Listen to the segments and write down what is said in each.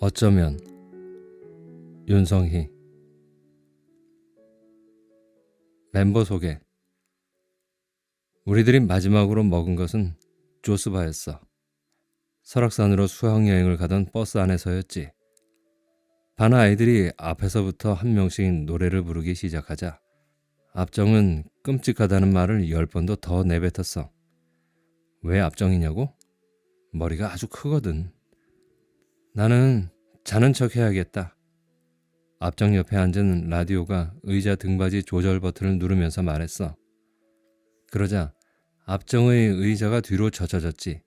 어쩌면 윤성희. 멤버 소개. 우리들이 마지막으로 먹은 것은 조스바였어. 설악산으로 수학여행을 가던 버스 안에서였지. 반 아이들이 앞에서부터 한 명씩 노래를 부르기 시작하자 압정은 끔찍하다는 말을 10번도 더 내뱉었어. 왜 압정이냐고? 머리가 아주 크거든. 나는 자는 척 해야겠다. 앞정 옆에 앉은 라디오가 의자 등받이 조절 버튼을 누르면서 말했어. 그러자 앞정의 의자가 뒤로 젖어졌지.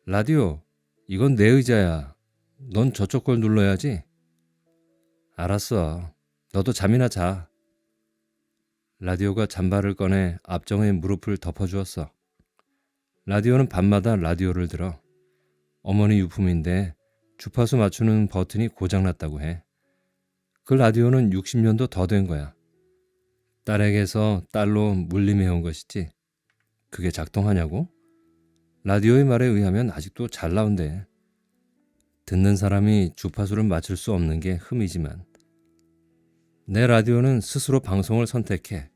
라디오, 이건 내 의자야. 넌 저쪽 걸 눌러야지. 알았어. 너도 잠이나 자. 라디오가 잠바를 꺼내 앞정의 무릎을 덮어주었어. 라디오는 밤마다 라디오를 들어. 어머니 유품인데 주파수 맞추는 버튼이 고장났다고 해. 그 라디오는 60년도 더 된 거야. 딸에게서 딸로 물림해온 것이지. 그게 작동하냐고? 라디오의 말에 의하면 아직도 잘 나온대. 듣는 사람이 주파수를 맞출 수 없는 게 흠이지만 내 라디오는 스스로 방송을 선택해.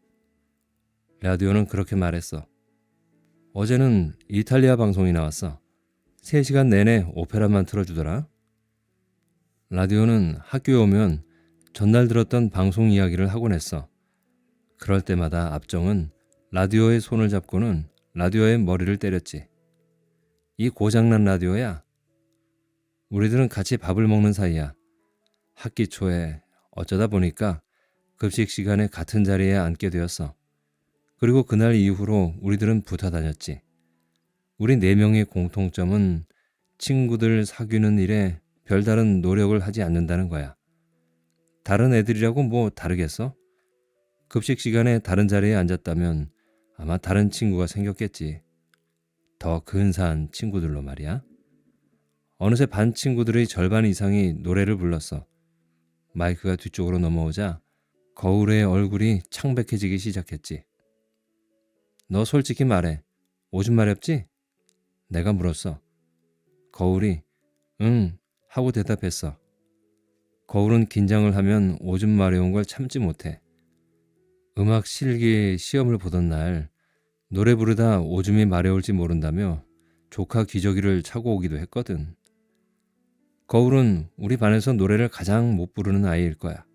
라디오는 그렇게 말했어. 어제는 이탈리아 방송이 나왔어. 3시간 내내 오페라만 틀어주더라. 라디오는 학교에 오면 전날 들었던 방송 이야기를 하곤 했어. 그럴 때마다 앞정은 라디오의 손을 잡고는 라디오의 머리를 때렸지. 이 고장난 라디오야. 우리들은 같이 밥을 먹는 사이야. 학기 초에 어쩌다 보니까 급식 시간에 같은 자리에 앉게 되었어. 그리고 그날 이후로 우리들은 붙어 다녔지. 우리 4명의 공통점은 친구들 사귀는 일에 별다른 노력을 하지 않는다는 거야. 다른 애들이라고 뭐 다르겠어? 급식 시간에 다른 자리에 앉았다면 아마 다른 친구가 생겼겠지. 더 근사한 친구들로 말이야. 어느새 반 친구들의 절반 이상이 노래를 불렀어. 마이크가 뒤쪽으로 넘어오자 거울의 얼굴이 창백해지기 시작했지. 너 솔직히 말해. 오줌 마렵지? 내가 물었어. 거울이 응 하고 대답했어. 거울은 긴장을 하면 오줌 마려운 걸 참지 못해. 음악 실기 시험을 보던 날 노래 부르다 오줌이 마려울지 모른다며 조카 기저귀를 차고 오기도 했거든. 거울은 우리 반에서 노래를 가장 못 부르는 아이일 거야.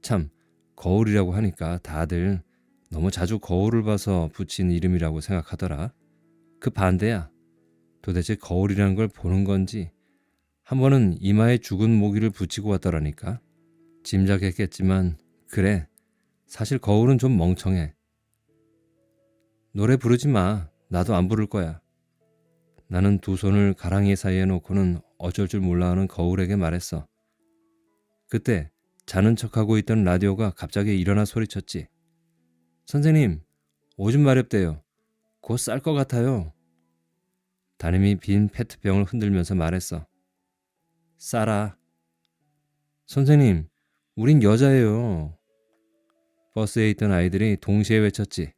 참, 거울이라고 하니까 다들 너무 자주 거울을 봐서 붙인 이름이라고 생각하더라. 그 반대야. 도대체 거울이라는 걸 보는 건지 한 번은 이마에 죽은 모기를 붙이고 왔더라니까. 짐작했겠지만 그래, 사실 거울은 좀 멍청해. 노래 부르지 마. 나도 안 부를 거야. 나는 두 손을 가랑이 사이에 놓고는 어쩔 줄 몰라 하는 거울에게 말했어. 그때 자는 척하고 있던 라디오가 갑자기 일어나 소리쳤지. 선생님, 오줌 마렵대요. 곧 쌀 것 같아요. 담임이 빈 페트병을 흔들면서 말했어. 싸라. 선생님, 우린 여자예요. 버스에 있던 아이들이 동시에 외쳤지.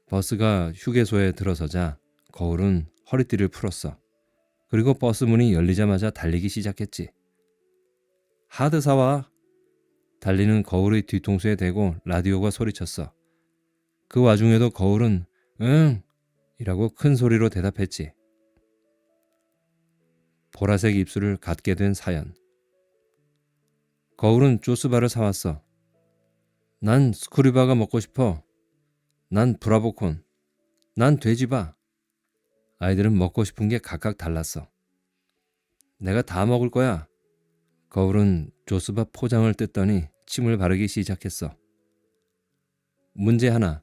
버스가 휴게소에 들어서자 거울은 허리띠를 풀었어. 그리고 버스 문이 열리자마자 달리기 시작했지. 하드 사와. 달리는 거울의 뒤통수에 대고 라디오가 소리쳤어. 그 와중에도 거울은 응! 이라고 큰 소리로 대답했지. 보라색 입술을 갖게 된 사연. 거울은 조스바를 사왔어. 난 스쿠리바가 먹고 싶어. 난 브라보콘. 난 돼지바. 아이들은 먹고 싶은 게 각각 달랐어. 내가 다 먹을 거야. 거울은 조스바 포장을 뜯더니 침을 바르기 시작했어. 문제 하나.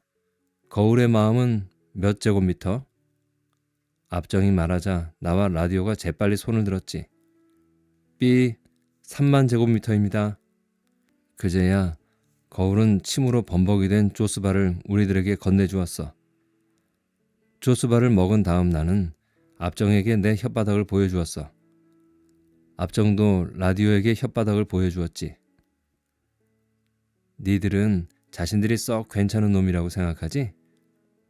거울의 마음은 몇 제곱미터? 앞정이 말하자 나와 라디오가 재빨리 손을 들었지. B 3만 제곱미터입니다. 그제야 거울은 침으로 범벅이 된 조스바를 우리들에게 건네주었어. 조스바를 먹은 다음 나는 앞정에게 내 혓바닥을 보여주었어. 앞정도 라디오에게 혓바닥을 보여주었지. 니들은 자신들이 썩 괜찮은 놈이라고 생각하지?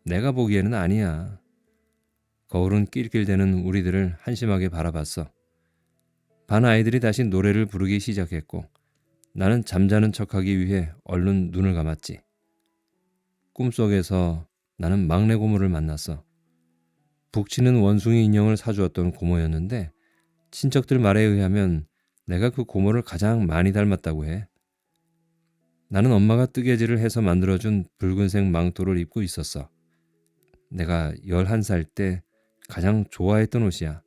내가 보기에는 아니야. 거울은 낄낄대는 우리들을 한심하게 바라봤어. 반 아이들이 다시 노래를 부르기 시작했고 나는 잠자는 척하기 위해 얼른 눈을 감았지. 꿈속에서 나는 막내 고모를 만났어. 북치는 원숭이 인형을 사주었던 고모였는데 친척들 말에 의하면 내가 그 고모를 가장 많이 닮았다고 해. 나는 엄마가 뜨개질을 해서 만들어준 붉은색 망토를 입고 있었어. 내가 11살 때 가장 좋아했던 옷이야.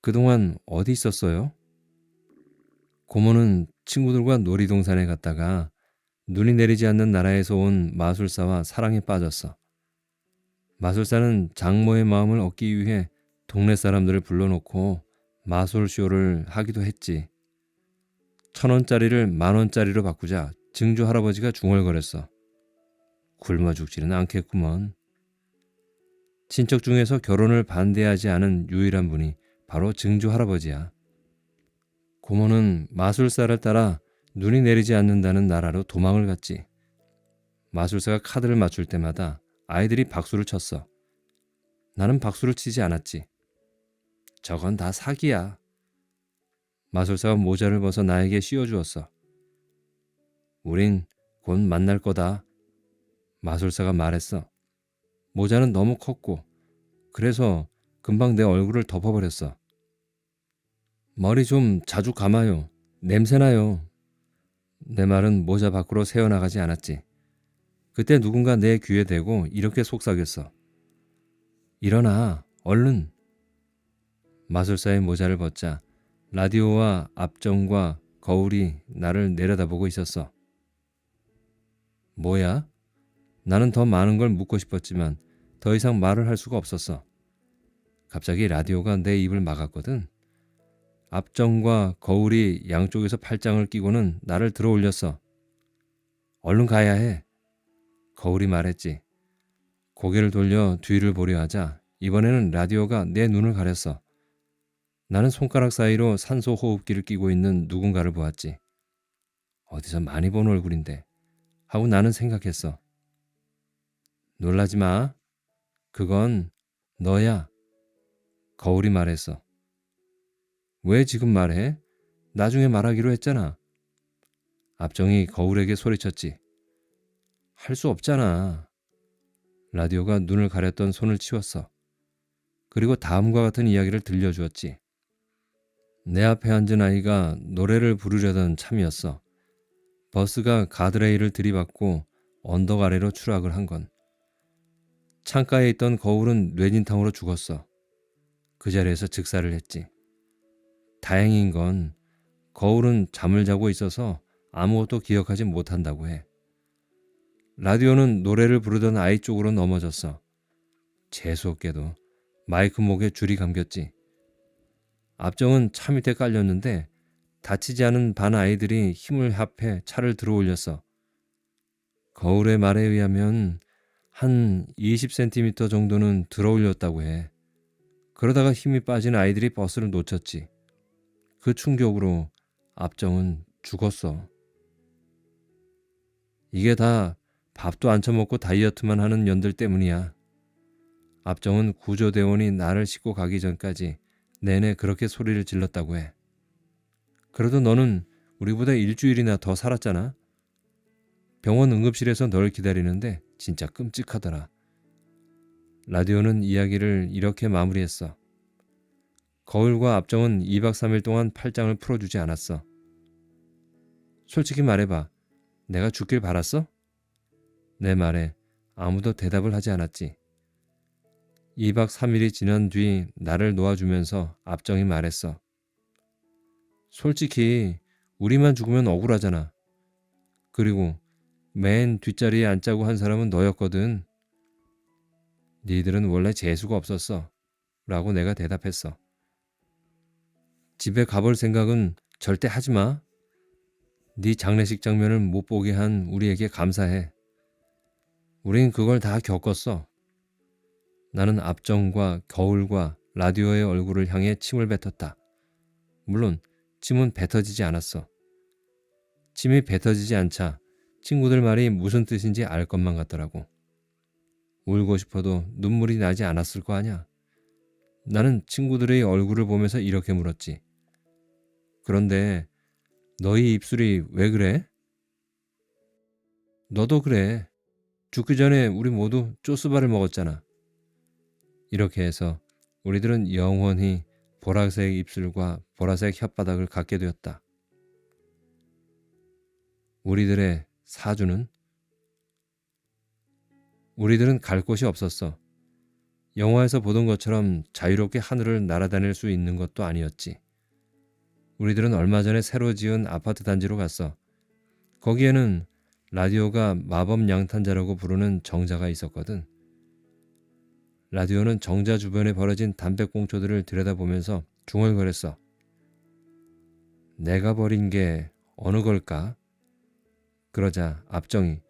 그동안 어디 있었어요? 고모는 친구들과 놀이동산에 갔다가 눈이 내리지 않는 나라에서 온 마술사와 사랑에 빠졌어. 마술사는 장모의 마음을 얻기 위해 동네 사람들을 불러놓고 마술쇼를 하기도 했지. 1,000원짜리를 10,000원짜리로 바꾸자 증조 할아버지가 중얼거렸어. 굶어 죽지는 않겠구먼. 친척 중에서 결혼을 반대하지 않은 유일한 분이 바로 증조 할아버지야. 고모는 마술사를 따라 눈이 내리지 않는다는 나라로 도망을 갔지. 마술사가 카드를 맞출 때마다 아이들이 박수를 쳤어. 나는 박수를 치지 않았지. 저건 다 사기야. 마술사가 모자를 벗어 나에게 씌워주었어. 우린 곧 만날 거다. 마술사가 말했어. 모자는 너무 컸고 그래서 금방 내 얼굴을 덮어버렸어. 머리 좀 자주 감아요. 냄새나요. 내 말은 모자 밖으로 새어나가지 않았지. 그때 누군가 내 귀에 대고 이렇게 속삭였어. 일어나, 얼른. 마술사의 모자를 벗자 라디오와 앞정과 거울이 나를 내려다보고 있었어. 뭐야? 나는 더 많은 걸 묻고 싶었지만 더 이상 말을 할 수가 없었어. 갑자기 라디오가 내 입을 막았거든. 앞정과 거울이 양쪽에서 팔짱을 끼고는 나를 들어 올렸어. 얼른 가야 해. 거울이 말했지. 고개를 돌려 뒤를 보려 하자 이번에는 라디오가 내 눈을 가렸어. 나는 손가락 사이로 산소 호흡기를 끼고 있는 누군가를 보았지. 어디서 많이 본 얼굴인데 하고 나는 생각했어. 놀라지 마. 그건 너야. 거울이 말했어. 왜 지금 말해? 나중에 말하기로 했잖아. 앞정이 거울에게 소리쳤지. 할 수 없잖아. 라디오가 눈을 가렸던 손을 치웠어. 그리고 다음과 같은 이야기를 들려주었지. 내 앞에 앉은 아이가 노래를 부르려던 참이었어. 버스가 가드레일을 들이받고 언덕 아래로 추락을 한 건. 창가에 있던 거울은 뇌진탕으로 죽었어. 그 자리에서 즉사를 했지. 다행인 건 거울은 잠을 자고 있어서 아무것도 기억하지 못한다고 해. 라디오는 노래를 부르던 아이 쪽으로 넘어졌어. 재수없게도 마이크 목에 줄이 감겼지. 앞정은 차 밑에 깔렸는데 다치지 않은 반 아이들이 힘을 합해 차를 들어 올렸어. 거울의 말에 의하면 한 20cm 정도는 들어 올렸다고 해. 그러다가 힘이 빠진 아이들이 버스를 놓쳤지. 그 충격으로 앞정은 죽었어. 이게 다 밥도 안 처먹고 다이어트만 하는 년들 때문이야. 앞정은 구조대원이 나를 싣고 가기 전까지 내내 그렇게 소리를 질렀다고 해. 그래도 너는 우리보다 일주일이나 더 살았잖아. 병원 응급실에서 널 기다리는데 진짜 끔찍하더라. 라디오는 이야기를 이렇게 마무리했어. 거울과 앞정은 2박 3일 동안 팔짱을 풀어주지 않았어. 솔직히 말해봐. 내가 죽길 바랐어? 내 말에 아무도 대답을 하지 않았지. 2박 3일이 지난 뒤 나를 놓아주면서 앞정이 말했어. 솔직히 우리만 죽으면 억울하잖아. 그리고 맨 뒷자리에 앉자고 한 사람은 너였거든. 니들은 원래 재수가 없었어. 라고 내가 대답했어. 집에 가볼 생각은 절대 하지 마. 네 장례식 장면을 못 보게 한 우리에게 감사해. 우린 그걸 다 겪었어. 나는 앞정과 거울과 라디오의 얼굴을 향해 침을 뱉었다. 물론 침은 뱉어지지 않았어. 침이 뱉어지지 않자 친구들 말이 무슨 뜻인지 알 것만 같더라고. 울고 싶어도 눈물이 나지 않았을 거 아냐. 나는 친구들의 얼굴을 보면서 이렇게 물었지. 그런데 너희 입술이 왜 그래? 너도 그래. 죽기 전에 우리 모두 쪼스바를 먹었잖아. 이렇게 해서 우리들은 영원히 보라색 입술과 보라색 혓바닥을 갖게 되었다. 우리들은 갈 곳이 없었어. 영화에서 보던 것처럼 자유롭게 하늘을 날아다닐 수 있는 것도 아니었지. 우리들은 얼마 전에 새로 지은 아파트 단지로 갔어. 거기에는 라디오가 마법 양탄자라고 부르는 정자가 있었거든. 라디오는 정자 주변에 벌어진 담배꽁초들을 들여다보면서 중얼거렸어. 내가 버린 게 어느 걸까? 그러자 압정이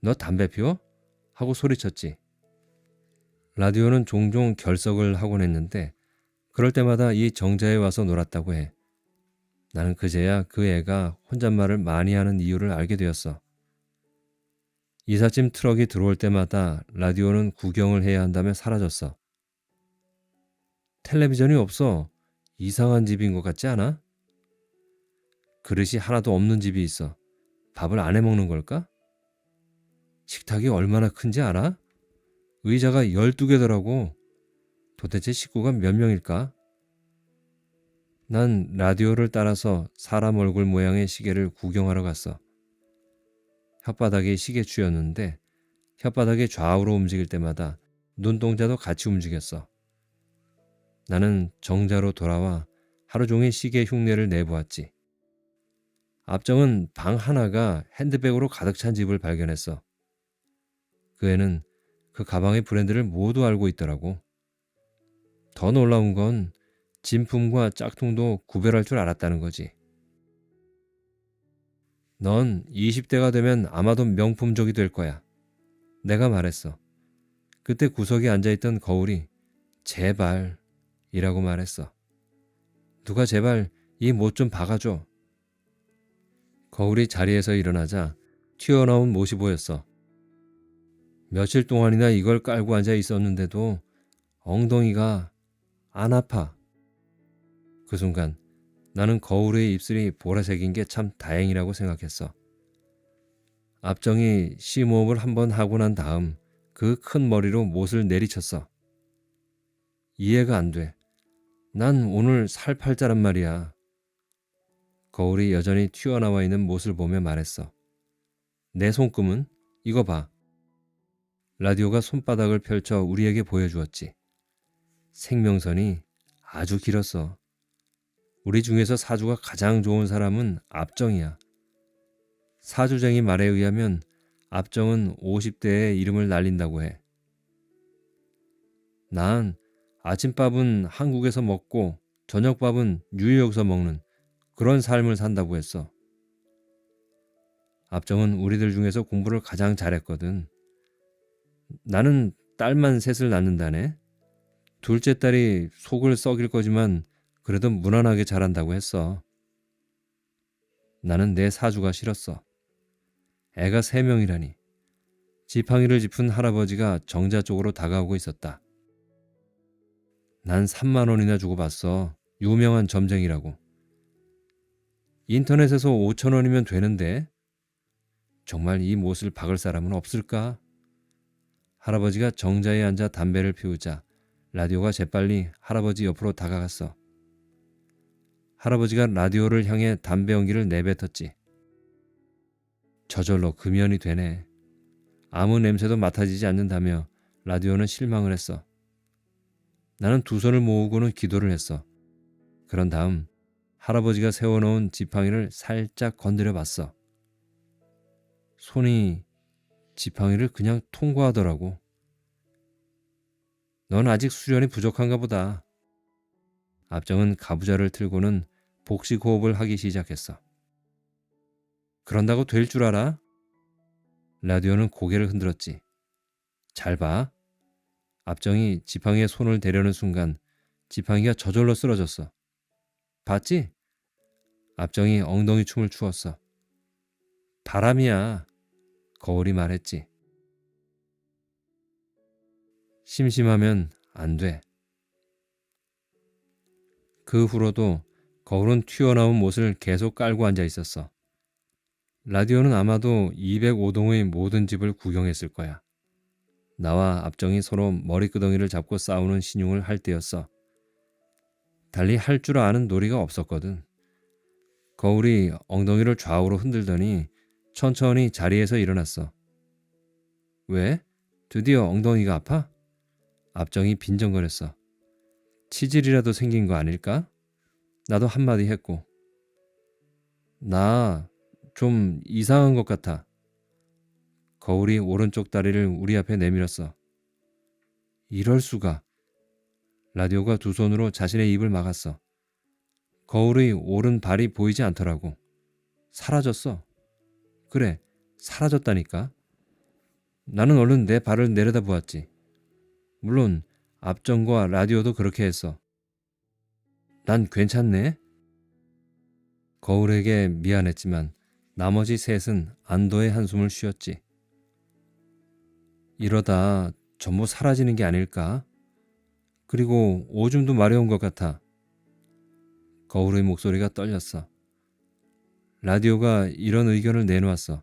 너 담배 피워? 하고 소리쳤지. 라디오는 종종 결석을 하곤 했는데 그럴 때마다 이 정자에 와서 놀았다고 해. 나는 그제야 그 애가 혼잣말을 많이 하는 이유를 알게 되었어. 이삿짐 트럭이 들어올 때마다 라디오는 구경을 해야 한다며 사라졌어. 텔레비전이 없어. 이상한 집인 것 같지 않아? 그릇이 하나도 없는 집이 있어. 밥을 안 해먹는 걸까? 식탁이 얼마나 큰지 알아? 의자가 12개더라고. 도대체 식구가 몇 명일까? 난 라디오를 따라서 사람 얼굴 모양의 시계를 구경하러 갔어. 혓바닥이 시계추였는데 혓바닥이 좌우로 움직일 때마다 눈동자도 같이 움직였어. 나는 정자로 돌아와 하루 종일 시계 흉내를 내보았지. 압정은 방 하나가 핸드백으로 가득 찬 집을 발견했어. 그 애는 그 가방의 브랜드를 모두 알고 있더라고. 더 놀라운 건 진품과 짝퉁도 구별할 줄 알았다는 거지. 넌 20대가 되면 아마도 명품족이 될 거야. 내가 말했어. 그때 구석에 앉아있던 거울이 제발 이라고 말했어. 누가 제발 이 못 좀 박아줘. 거울이 자리에서 일어나자 튀어나온 못이 보였어. 며칠 동안이나 이걸 깔고 앉아 있었는데도 엉덩이가 안 아파. 그 순간 나는 거울의 입술이 보라색인 게 참 다행이라고 생각했어. 압정이 심호흡을 한번 하고 난 다음 그 큰 머리로 못을 내리쳤어. 이해가 안 돼. 난 오늘 살 팔자란 말이야. 거울이 여전히 튀어나와 있는 못을 보며 말했어. 내 손금은? 이거 봐. 라디오가 손바닥을 펼쳐 우리에게 보여주었지. 생명선이 아주 길었어. 우리 중에서 사주가 가장 좋은 사람은 압정이야. 사주쟁이 말에 의하면 압정은 50대에 이름을 날린다고 해. 난 아침밥은 한국에서 먹고 저녁밥은 뉴욕에서 먹는 그런 삶을 산다고 했어. 압정은 우리들 중에서 공부를 가장 잘했거든. 나는 딸만 셋을 낳는다네. 둘째 딸이 속을 썩일 거지만 그래도 무난하게 자란다고 했어. 나는 내 사주가 싫었어. 애가 3명이라니. 지팡이를 짚은 할아버지가 정자 쪽으로 다가오고 있었다. 난 3만 원이나 주고 봤어. 유명한 점쟁이라고. 인터넷에서 5천 원이면 되는데 정말 이 못을 박을 사람은 없을까? 할아버지가 정자에 앉아 담배를 피우자 라디오가 재빨리 할아버지 옆으로 다가갔어. 할아버지가 라디오를 향해 담배 연기를 내뱉었지. 저절로 금연이 되네. 아무 냄새도 맡아지지 않는다며 라디오는 실망을 했어. 나는 두 손을 모으고는 기도를 했어. 그런 다음 할아버지가 세워놓은 지팡이를 살짝 건드려 봤어. 손이 지팡이를 그냥 통과하더라고. 넌 아직 수련이 부족한가 보다. 압정은 가부좌를 틀고는 복식 호흡을 하기 시작했어. 그런다고 될 줄 알아? 라디오는 고개를 흔들었지. 잘 봐. 압정이 지팡이에 손을 대려는 순간 지팡이가 저절로 쓰러졌어. 봤지? 압정이 엉덩이 춤을 추었어. 바람이야. 거울이 말했지. 심심하면 안 돼. 그 후로도 거울은 튀어나온 못을 계속 깔고 앉아 있었어. 라디오는 아마도 205동의 모든 집을 구경했을 거야. 나와 압정이 서로 머리끄덩이를 잡고 싸우는 신용을 할 때였어. 달리 할 줄 아는 놀이가 없었거든. 거울이 엉덩이를 좌우로 흔들더니 천천히 자리에서 일어났어. 왜? 드디어 엉덩이가 아파? 압정이 빈정거렸어. 치질이라도 생긴 거 아닐까? 나도 한마디 했고. 나 좀 이상한 것 같아. 거울이 오른쪽 다리를 우리 앞에 내밀었어. 이럴 수가. 라디오가 두 손으로 자신의 입을 막았어. 거울의 오른 발이 보이지 않더라고. 사라졌어. 그래, 사라졌다니까. 나는 얼른 내 발을 내려다보았지. 물론 앞전과 라디오도 그렇게 했어. 난 괜찮네. 거울에게 미안했지만 나머지 셋은 안도의 한숨을 쉬었지. 이러다 전부 사라지는 게 아닐까? 그리고 오줌도 마려운 것 같아. 거울의 목소리가 떨렸어. 라디오가 이런 의견을 내놓았어.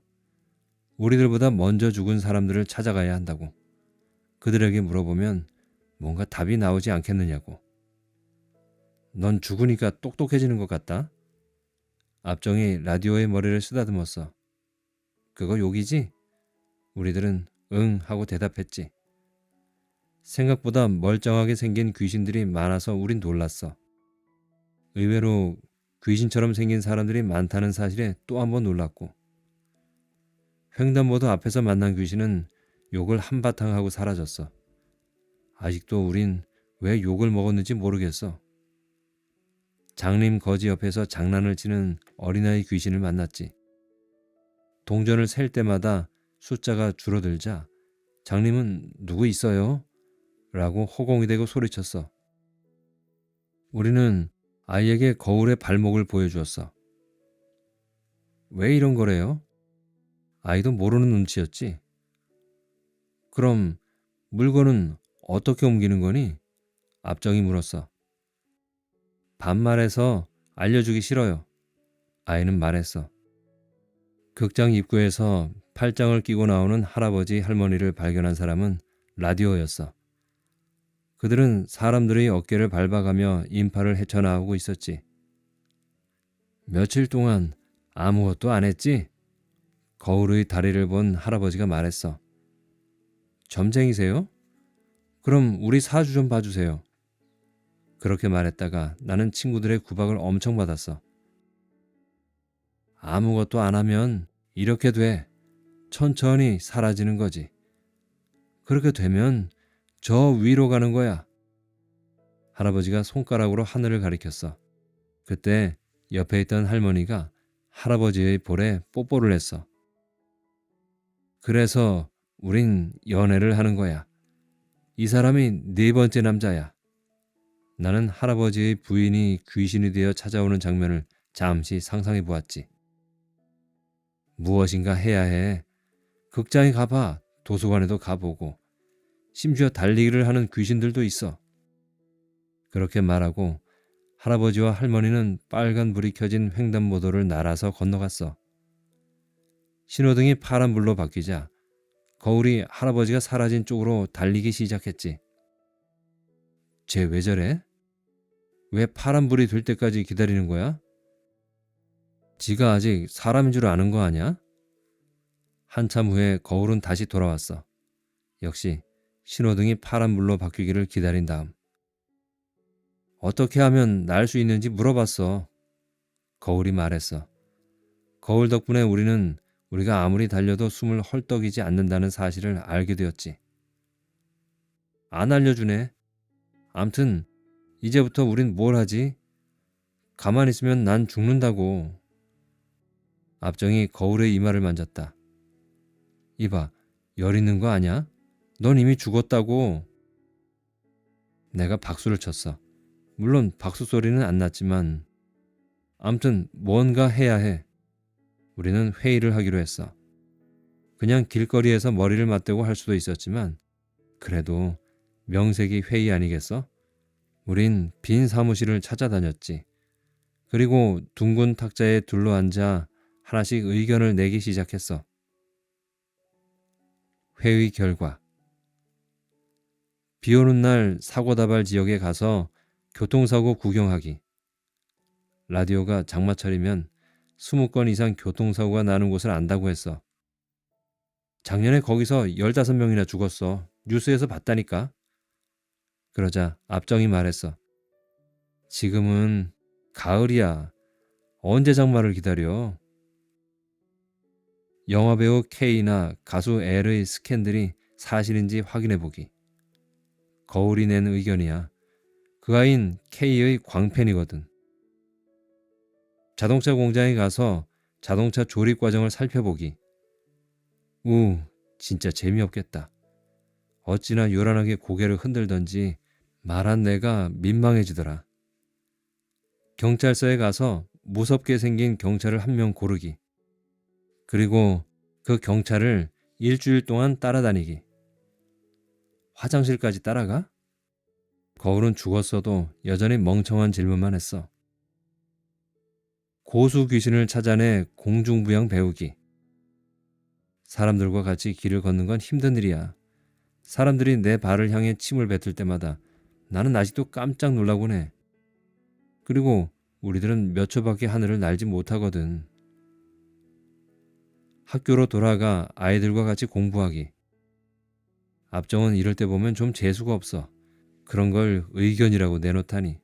우리들보다 먼저 죽은 사람들을 찾아가야 한다고. 그들에게 물어보면 뭔가 답이 나오지 않겠느냐고. 넌 죽으니까 똑똑해지는 것 같다. 압정이 라디오의 머리를 쓰다듬었어. 그거 욕이지? 우리들은 응 하고 대답했지. 생각보다 멀쩡하게 생긴 귀신들이 많아서 우린 놀랐어. 의외로 귀신처럼 생긴 사람들이 많다는 사실에 또 한 번 놀랐고. 횡단보도 앞에서 만난 귀신은 욕을 한바탕 하고 사라졌어. 아직도 우린 왜 욕을 먹었는지 모르겠어. 장림 거지 옆에서 장난을 치는 어린아이 귀신을 만났지. 동전을 셀 때마다 숫자가 줄어들자 장님은 누구 있어요? 라고 허공이 대고 소리쳤어. 우리는 아이에게 거울의 발목을 보여주었어. 왜 이런 거래요? 아이도 모르는 눈치였지. 그럼 물건은 어떻게 옮기는 거니? 압정이 물었어. 반말해서 알려주기 싫어요. 아이는 말했어. 극장 입구에서 팔짱을 끼고 나오는 할아버지 할머니를 발견한 사람은 라디오였어. 그들은 사람들의 어깨를 밟아가며 인파를 헤쳐나오고 있었지. 며칠 동안 아무것도 안 했지? 거울의 다리를 본 할아버지가 말했어. 점쟁이세요? 그럼 우리 사주 좀 봐주세요. 그렇게 말했다가 나는 친구들의 구박을 엄청 받았어. 아무것도 안 하면 이렇게 돼. 천천히 사라지는 거지. 그렇게 되면 저 위로 가는 거야. 할아버지가 손가락으로 하늘을 가리켰어. 그때 옆에 있던 할머니가 할아버지의 볼에 뽀뽀를 했어. 그래서 우린 연애를 하는 거야. 이 사람이 네 번째 남자야. 나는 할아버지의 부인이 귀신이 되어 찾아오는 장면을 잠시 상상해 보았지. 무엇인가 해야 해. 극장에 가봐. 도서관에도 가보고. 심지어 달리기를 하는 귀신들도 있어. 그렇게 말하고 할아버지와 할머니는 빨간 불이 켜진 횡단보도를 날아서 건너갔어. 신호등이 파란불로 바뀌자 거울이 할아버지가 사라진 쪽으로 달리기 시작했지. 쟤 왜 저래? 왜 파란불이 될 때까지 기다리는 거야? 지가 아직 사람인 줄 아는 거 아냐? 한참 후에 거울은 다시 돌아왔어. 역시 신호등이 파란불로 바뀌기를 기다린 다음. 어떻게 하면 날 수 있는지 물어봤어. 거울이 말했어. 거울 덕분에 우리는 우리가 아무리 달려도 숨을 헐떡이지 않는다는 사실을 알게 되었지. 안 알려주네. 암튼 이제부터 우린 뭘 하지? 가만히 있으면 난 죽는다고. 압정이 거울의 이마를 만졌다. 이봐, 열 있는 거 아냐? 넌 이미 죽었다고. 내가 박수를 쳤어. 물론 박수 소리는 안 났지만 암튼 뭔가 해야 해. 우리는 회의를 하기로 했어. 그냥 길거리에서 머리를 맞대고 할 수도 있었지만 그래도 명색이 회의 아니겠어? 우린 빈 사무실을 찾아다녔지. 그리고 둥근 탁자에 둘러앉아 하나씩 의견을 내기 시작했어. 회의 결과. 비 오는 날 사고다발 지역에 가서 교통사고 구경하기. 라디오가 장마철이면 20건 이상 교통사고가 나는 곳을 안다고 했어. 작년에 거기서 15명이나 죽었어. 뉴스에서 봤다니까. 그러자 압정이 말했어. 지금은 가을이야. 언제 장마를 기다려? 영화배우 K나 가수 L의 스캔들이 사실인지 확인해보기. 거울이 낸 의견이야. 그 아인 K의 광팬이거든. 자동차 공장에 가서 자동차 조립 과정을 살펴보기. 진짜 재미없겠다. 어찌나 요란하게 고개를 흔들던지 말한 내가 민망해지더라. 경찰서에 가서 무섭게 생긴 경찰을 한 명 고르기. 그리고 그 경찰을 일주일 동안 따라다니기. 화장실까지 따라가? 거울은 죽었어도 여전히 멍청한 질문만 했어. 고수 귀신을 찾아내 공중부양 배우기. 사람들과 같이 길을 걷는 건 힘든 일이야. 사람들이 내 발을 향해 침을 뱉을 때마다 나는 아직도 깜짝 놀라곤 해. 그리고 우리들은 몇 초밖에 하늘을 날지 못하거든. 학교로 돌아가 아이들과 같이 공부하기. 압정은 이럴 때 보면 좀 재수가 없어. 그런 걸 의견이라고 내놓다니.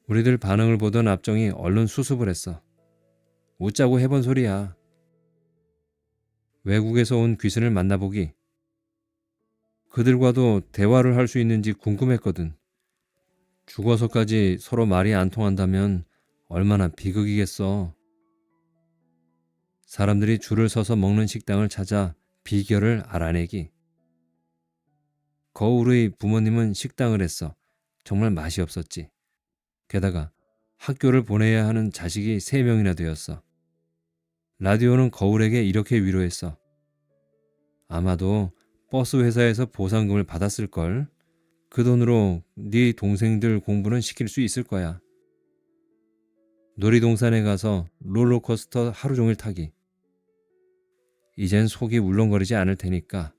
우리들 반응을 보던 압정이 얼른 수습을 했어. 웃자고 해본 소리야. 외국에서 온 귀신을 만나보기. 그들과도 대화를 할 수 있는지 궁금했거든. 죽어서까지 서로 말이 안 통한다면 얼마나 비극이겠어. 사람들이 줄을 서서 먹는 식당을 찾아 비결을 알아내기. 거울의 부모님은 식당을 했어. 정말 맛이 없었지. 게다가 학교를 보내야 하는 자식이 3명이나 되었어. 라디오는 거울에게 이렇게 위로했어. 아마도 버스 회사에서 보상금을 받았을걸. 그 돈으로 네 동생들 공부는 시킬 수 있을 거야. 놀이동산에 가서 롤러코스터 하루 종일 타기. 이젠 속이 울렁거리지 않을 테니까.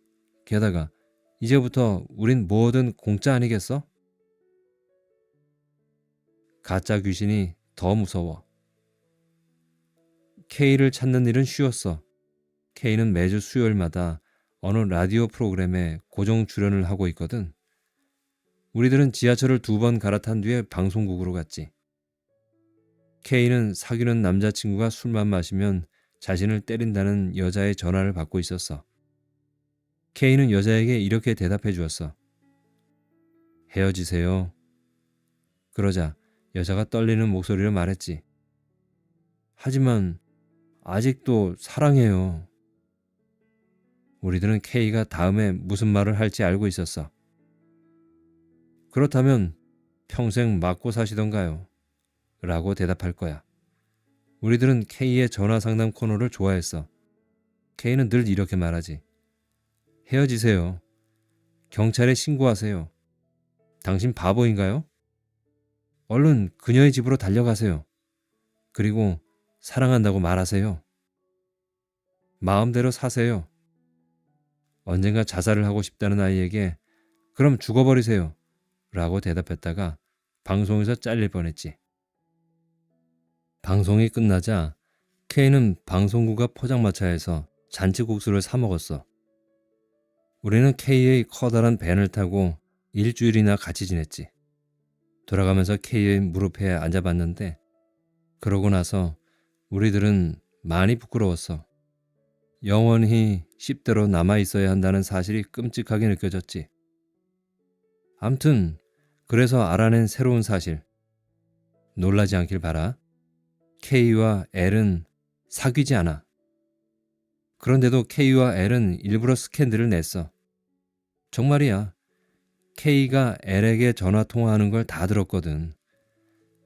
게다가 이제부터 우린 뭐든 공짜 아니겠어? 가짜 귀신이 더 무서워. K를 찾는 일은 쉬웠어. K는 매주 수요일마다 어느 라디오 프로그램에 고정 출연을 하고 있거든. 우리들은 지하철을 2번 갈아탄 뒤에 방송국으로 갔지. K는 사귀는 남자친구가 술만 마시면 자신을 때린다는 여자의 전화를 받고 있었어. K는 여자에게 이렇게 대답해 주었어. 헤어지세요. 그러자 여자가 떨리는 목소리로 말했지. 하지만 아직도 사랑해요. 우리들은 K가 다음에 무슨 말을 할지 알고 있었어. 그렇다면 평생 맞고 사시던가요? 라고 대답할 거야. 우리들은 K의 전화 상담 코너를 좋아했어. K는 늘 이렇게 말하지. 헤어지세요. 경찰에 신고하세요. 당신 바보인가요? 얼른 그녀의 집으로 달려가세요. 그리고 사랑한다고 말하세요. 마음대로 사세요. 언젠가 자살을 하고 싶다는 아이에게 그럼 죽어버리세요. 라고 대답했다가 방송에서 잘릴 뻔했지. 방송이 끝나자 K는 방송국과 포장마차에서 잔치국수를 사 먹었어. 우리는 K의 커다란 밴을 타고 일주일이나 같이 지냈지. 돌아가면서 K의 무릎에 앉아봤는데 그러고 나서 우리들은 많이 부끄러웠어. 영원히 10대로 남아있어야 한다는 사실이 끔찍하게 느껴졌지. 암튼 그래서 알아낸 새로운 사실. 놀라지 않길 바라. K와 L은 사귀지 않아. 그런데도 K와 L은 일부러 스캔들을 냈어. 정말이야. K가 L에게 전화 통화하는 걸 다 들었거든.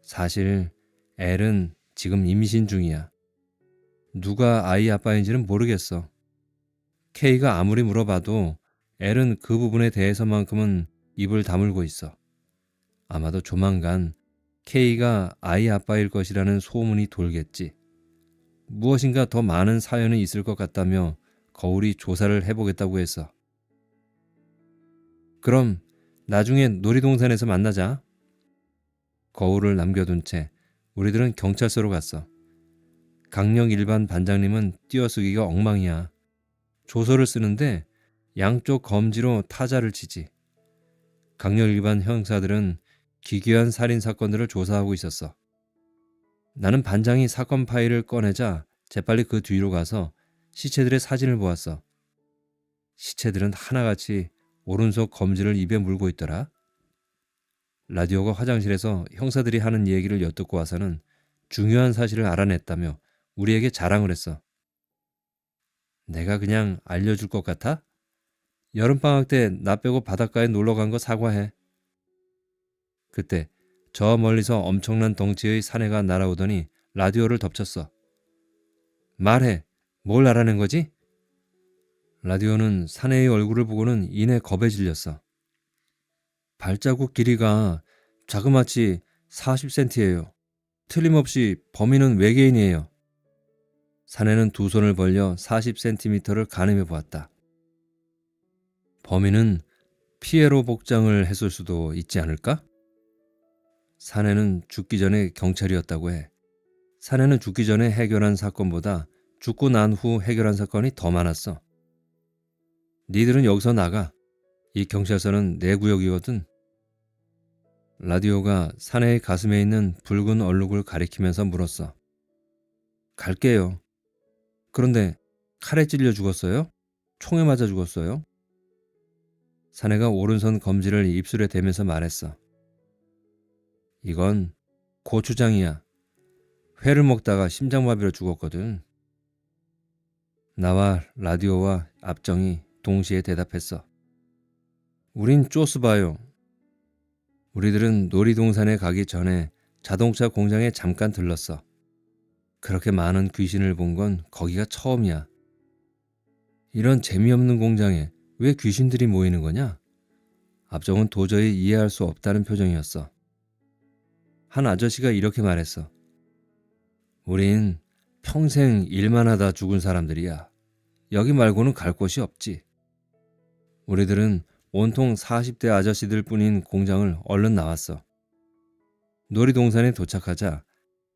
사실 L은 지금 임신 중이야. 누가 아이 아빠인지는 모르겠어. K가 아무리 물어봐도 L은 그 부분에 대해서만큼은 입을 다물고 있어. 아마도 조만간 K가 아이 아빠일 것이라는 소문이 돌겠지. 무엇인가 더 많은 사연이 있을 것 같다며 거울이 조사를 해보겠다고 했어. 그럼 나중에 놀이동산에서 만나자. 거울을 남겨둔 채 우리들은 경찰서로 갔어. 강력 일반 반장님은 띄어쓰기가 엉망이야. 조서를 쓰는데 양쪽 검지로 타자를 치지. 강력 일반 형사들은 기괴한 살인 사건들을 조사하고 있었어. 나는 반장이 사건 파일을 꺼내자 재빨리 그 뒤로 가서 시체들의 사진을 보았어. 시체들은 하나같이 오른손 검지를 입에 물고 있더라. 라디오가 화장실에서 형사들이 하는 얘기를 엿듣고 와서는 중요한 사실을 알아냈다며 우리에게 자랑을 했어. 내가 그냥 알려줄 것 같아? 여름방학 때 나 빼고 바닷가에 놀러 간 거 사과해. 그때 저 멀리서 엄청난 덩치의 사내가 날아오더니 라디오를 덮쳤어. 말해. 뭘 알아낸 거지? 라디오는 사내의 얼굴을 보고는 이내 겁에 질렸어. 발자국 길이가 자그마치 40cm예요. 틀림없이 범인은 외계인이에요. 사내는 두 손을 벌려 40cm를 가늠해 보았다. 범인은 피에로 복장을 했을 수도 있지 않을까? 사내는 죽기 전에 경찰이었다고 해. 사내는 죽기 전에 해결한 사건보다 죽고 난 후 해결한 사건이 더 많았어. 니들은 여기서 나가. 이 경찰서는 내 구역이거든. 라디오가 사내의 가슴에 있는 붉은 얼룩을 가리키면서 물었어. 갈게요. 그런데 칼에 찔려 죽었어요? 총에 맞아 죽었어요? 사내가 오른손 검지를 입술에 대면서 말했어. 이건 고추장이야. 회를 먹다가 심장마비로 죽었거든. 나와 라디오와 압정이 동시에 대답했어. 우린 쪼스봐요. 우리들은 놀이동산에 가기 전에 자동차 공장에 잠깐 들렀어. 그렇게 많은 귀신을 본 건 거기가 처음이야. 이런 재미없는 공장에 왜 귀신들이 모이는 거냐? 압정은 도저히 이해할 수 없다는 표정이었어. 한 아저씨가 이렇게 말했어. 우린 평생 일만 하다 죽은 사람들이야. 여기 말고는 갈 곳이 없지. 우리들은 온통 40대 아저씨들 뿐인 공장을 얼른 나왔어. 놀이동산에 도착하자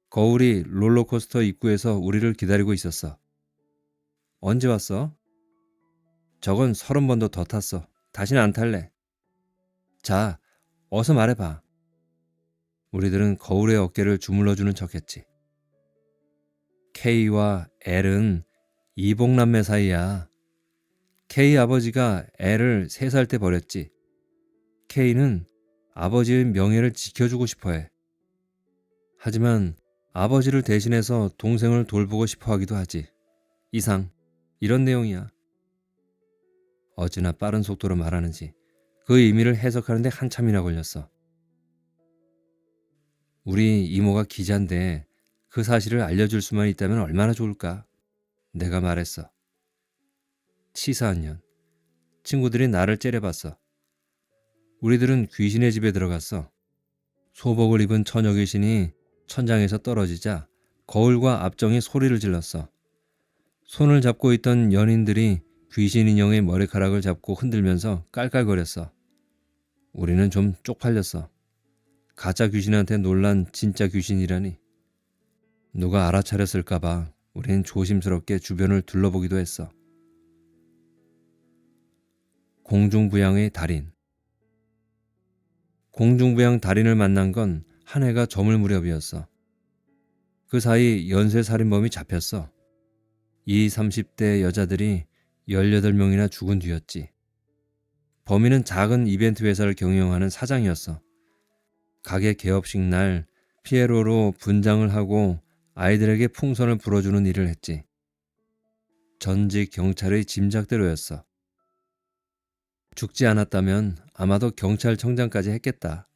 거울이 롤러코스터 입구에서 우리를 기다리고 있었어. 언제 왔어? 저건 30번도 더 탔어. 다시는 안 탈래. 자, 어서 말해봐. 우리들은 거울의 어깨를 주물러주는 척했지. K와 L은 이복남매 사이야. K 아버지가 L을 3살 때 버렸지. K는 아버지의 명예를 지켜주고 싶어해. 하지만 아버지를 대신해서 동생을 돌보고 싶어 하기도 하지. 이상, 이런 내용이야. 어찌나 빠른 속도로 말하는지 그 의미를 해석하는데 한참이나 걸렸어. 우리 이모가 기자인데 그 사실을 알려줄 수만 있다면 얼마나 좋을까? 내가 말했어. 치사한 년. 친구들이 나를 째려봤어. 우리들은 귀신의 집에 들어갔어. 소복을 입은 처녀 귀신이 천장에서 떨어지자 거울과 압정이 소리를 질렀어. 손을 잡고 있던 연인들이 귀신 인형의 머리카락을 잡고 흔들면서 깔깔거렸어. 우리는 좀 쪽팔렸어. 가짜 귀신한테 놀란 진짜 귀신이라니. 누가 알아차렸을까봐 우린 조심스럽게 주변을 둘러보기도 했어. 공중부양의 달인. 공중부양 달인을 만난 건 한 해가 저물 무렵이었어. 그 사이 연쇄살인범이 잡혔어. 20, 30대 여자들이 18명이나 죽은 뒤였지. 범인은 작은 이벤트 회사를 경영하는 사장이었어. 가게 개업식 날 피에로로 분장을 하고 아이들에게 풍선을 불어주는 일을 했지. 전직 경찰의 짐작대로였어. 죽지 않았다면 아마도 경찰청장까지 했겠다.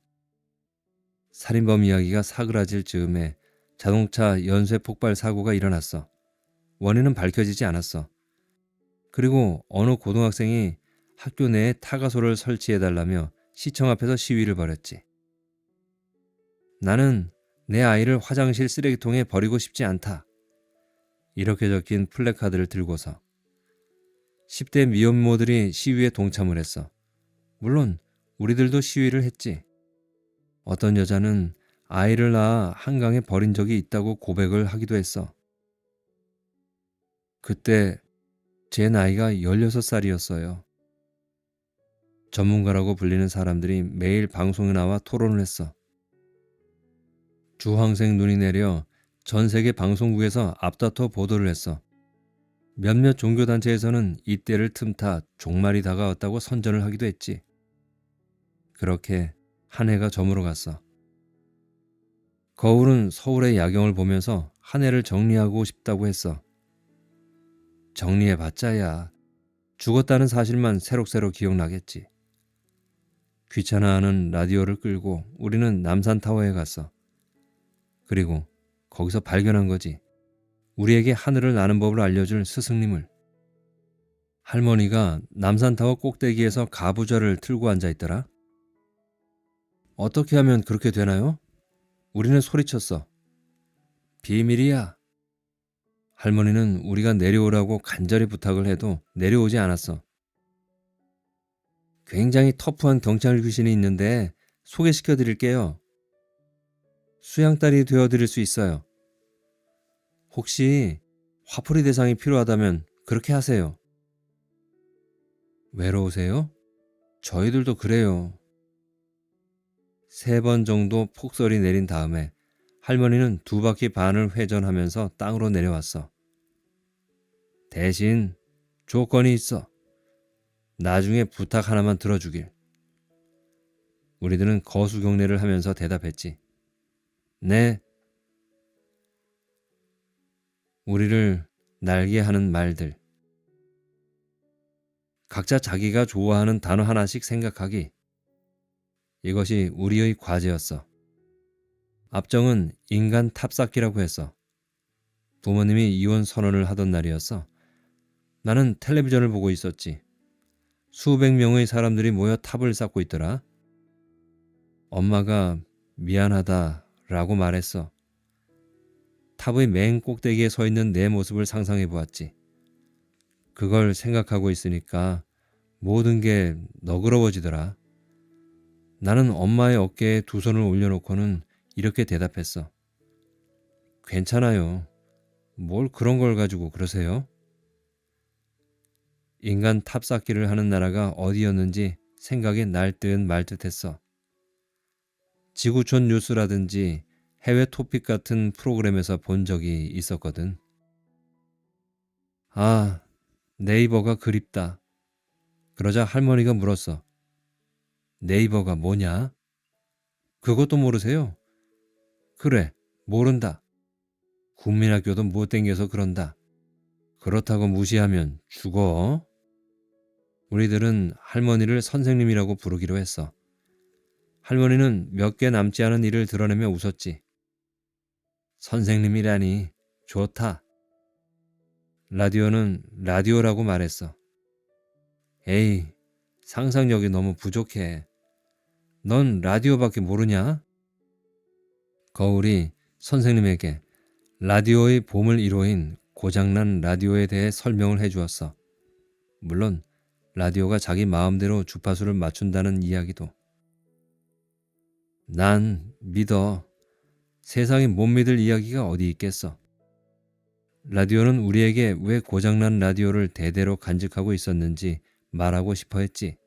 살인범 이야기가 사그라질 즈음에 자동차 연쇄 폭발 사고가 일어났어. 원인은 밝혀지지 않았어. 그리고 어느 고등학생이 학교 내에 타가소를 설치해달라며 시청 앞에서 시위를 벌였지. 나는 내 아이를 화장실 쓰레기통에 버리고 싶지 않다. 이렇게 적힌 플래카드를 들고서 10대 미혼모들이 시위에 동참을 했어. 물론 우리들도 시위를 했지. 어떤 여자는 아이를 낳아 한강에 버린 적이 있다고 고백을 하기도 했어. 그때 제 나이가 16살이었어요. 전문가라고 불리는 사람들이 매일 방송에 나와 토론을 했어. 주황색 눈이 내려 전 세계 방송국에서 앞다퉈 보도를 했어. 몇몇 종교단체에서는 이때를 틈타 종말이 다가왔다고 선전을 하기도 했지. 그렇게 한 해가 저물어 갔어. 거울은 서울의 야경을 보면서 한 해를 정리하고 싶다고 했어. 정리해봤자야 죽었다는 사실만 새록새록 기억나겠지. 귀찮아하는 라디오를 끌고 우리는 남산타워에 갔어. 그리고 거기서 발견한 거지. 우리에게 하늘을 나는 법을 알려줄 스승님을. 할머니가 남산타워 꼭대기에서 가부좌를 틀고 앉아있더라. 어떻게 하면 그렇게 되나요? 우리는 소리쳤어. 비밀이야. 할머니는 우리가 내려오라고 간절히 부탁을 해도 내려오지 않았어. 굉장히 터프한 경찰 귀신이 있는데 소개시켜 드릴게요. 수양딸이 되어드릴 수 있어요. 혹시 화풀이 대상이 필요하다면 그렇게 하세요. 외로우세요? 저희들도 그래요. 3번 정도 폭설이 내린 다음에 할머니는 2바퀴 반을 회전하면서 땅으로 내려왔어. 대신 조건이 있어. 나중에 부탁 하나만 들어주길. 우리들은 거수경례를 하면서 대답했지. 네. 우리를 날게 하는 말들. 각자 자기가 좋아하는 단어 하나씩 생각하기. 이것이 우리의 과제였어. 압정은 인간 탑쌓기라고 했어. 부모님이 이혼 선언을 하던 날이었어. 나는 텔레비전을 보고 있었지. 수백 명의 사람들이 모여 탑을 쌓고 있더라. 엄마가 미안하다라고 말했어. 탑의 맨 꼭대기에 서 있는 내 모습을 상상해 보았지. 그걸 생각하고 있으니까 모든 게 너그러워지더라. 나는 엄마의 어깨에 2손을 올려놓고는 이렇게 대답했어. 괜찮아요. 뭘 그런 걸 가지고 그러세요? 인간 탑쌓기를 하는 나라가 어디였는지 생각이 날 듯 말 듯했어. 지구촌 뉴스라든지 해외 토픽 같은 프로그램에서 본 적이 있었거든. 아, 네이버가 그립다. 그러자 할머니가 물었어. 네이버가 뭐냐? 그것도 모르세요? 그래, 모른다. 국민학교도 못 댕겨서 그런다. 그렇다고 무시하면 죽어. 우리들은 할머니를 선생님이라고 부르기로 했어. 할머니는 몇 개 남지 않은 일을 드러내며 웃었지. 선생님이라니 좋다. 라디오는 라디오라고 말했어. 에이, 상상력이 너무 부족해. 넌 라디오밖에 모르냐? 거울이 선생님에게 라디오의 보물 1호인 고장난 라디오에 대해 설명을 해주었어. 물론 라디오가 자기 마음대로 주파수를 맞춘다는 이야기도. 난 믿어. 세상에 못 믿을 이야기가 어디 있겠어. 라디오는 우리에게 왜 고장난 라디오를 대대로 간직하고 있었는지 말하고 싶어 했지.